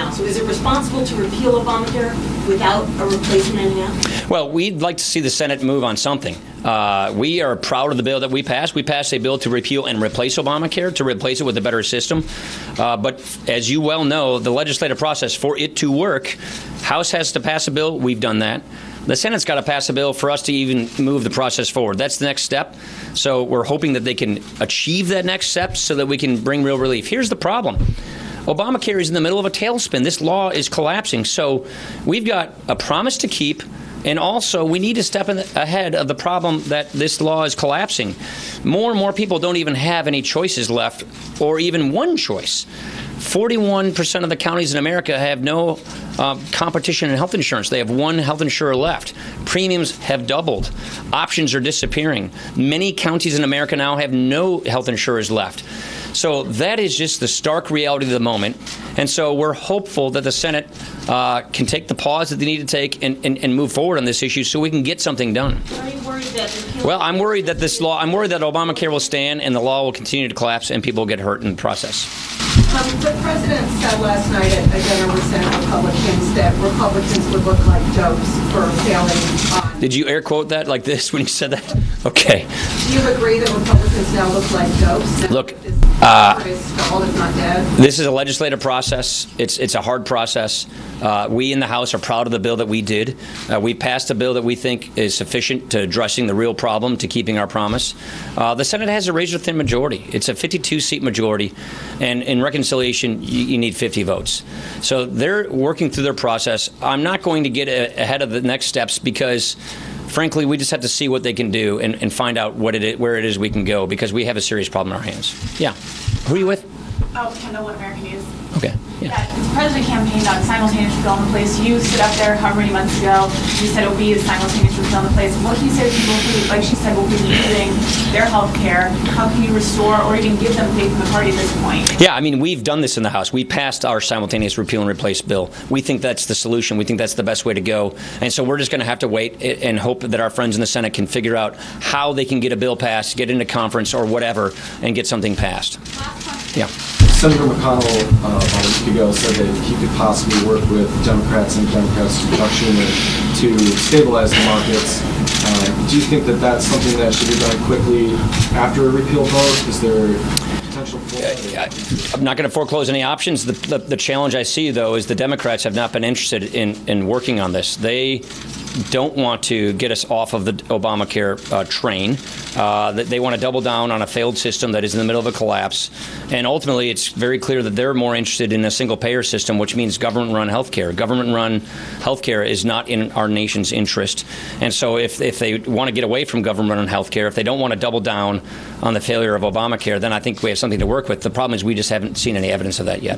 now. So is it responsible to repeal Obamacare without a replacement anyhow? Well, we'd like to see the Senate move on something. We are proud of the bill that we passed. We passed a bill to repeal and replace Obamacare, to replace it with a better system. But as you well know, the legislative process, for it to work, House has to pass a bill. We've done that. The Senate's got to pass a bill for us to even move the process forward. That's the next step. So we're hoping that they can achieve that next step so that we can bring real relief. Here's the problem. Obamacare is in the middle of a tailspin. This law is collapsing. So we've got a promise to keep, and also we need to step ahead of the problem that this law is collapsing. More and more people don't even have any choices left, or even one choice. 41% of the counties in America have no competition in health insurance. They have one health insurer left. Premiums have doubled. Options are disappearing. Many counties in America now have no health insurers left. So that is just the stark reality of the moment. And so we're hopeful that the Senate can take the pause that they need to take and move forward on this issue so we can get something done. Are you worried that Well, I'm worried that I'm worried that Obamacare will stand and the law will continue to collapse and people will get hurt in the process. The president said last night at a dinner with Senate Republicans that Republicans would look like dopes for failing on. Did you air quote that like this when you said that? Okay. Do you agree that Republicans now look like dopes? Look, is stalled, if not dead? This is a legislative process. It's a hard process. We in the House are proud of the bill that we did. We passed a bill that we think is sufficient to addressing the real problem, to keeping our promise. The Senate has a razor-thin majority. It's a 52-seat majority, and in reconciliation, you need 50 votes. So they're working through their process. I'm not going to get ahead of the next steps because, frankly, we just have to see what they can do and find out where it is we can go, because we have a serious problem in our hands. Yeah. Who are you with? Oh, Kendall with American News. Okay. Yeah. The president campaigned on simultaneous repeal in place. You stood up there however many months ago. You said it would be a simultaneous repeal in place. What can you say to people who, like she said, will be losing their health care? How can you restore or even give them faith in the party at this point? Yeah, I mean, we've done this in the House. We passed our simultaneous repeal and replace bill. We think that's the solution. We think that's the best way to go. And so we're just going to have to wait and hope that our friends in the Senate can figure out how they can get a bill passed, get into conference or whatever, and get something passed. Yeah. Senator McConnell about a week ago said that he could possibly work with Democrats and Democrats to Chuck Schumer to stabilize the markets. Do you think that that's something that should be done quickly after a repeal vote? Is there potential for that? I'm not going to foreclose any options. The challenge I see, though, is the Democrats have not been interested in working on this. They don't want to get us off of the Obamacare train. They want to double down on a failed system that is in the middle of a collapse. And ultimately, it's very clear that they're more interested in a single-payer system, which means government-run health care. Government-run health care is not in our nation's interest. And so if they want to get away from government-run health care, if they don't want to double down on the failure of Obamacare, then I think we have something to work with. The problem is we just haven't seen any evidence of that yet.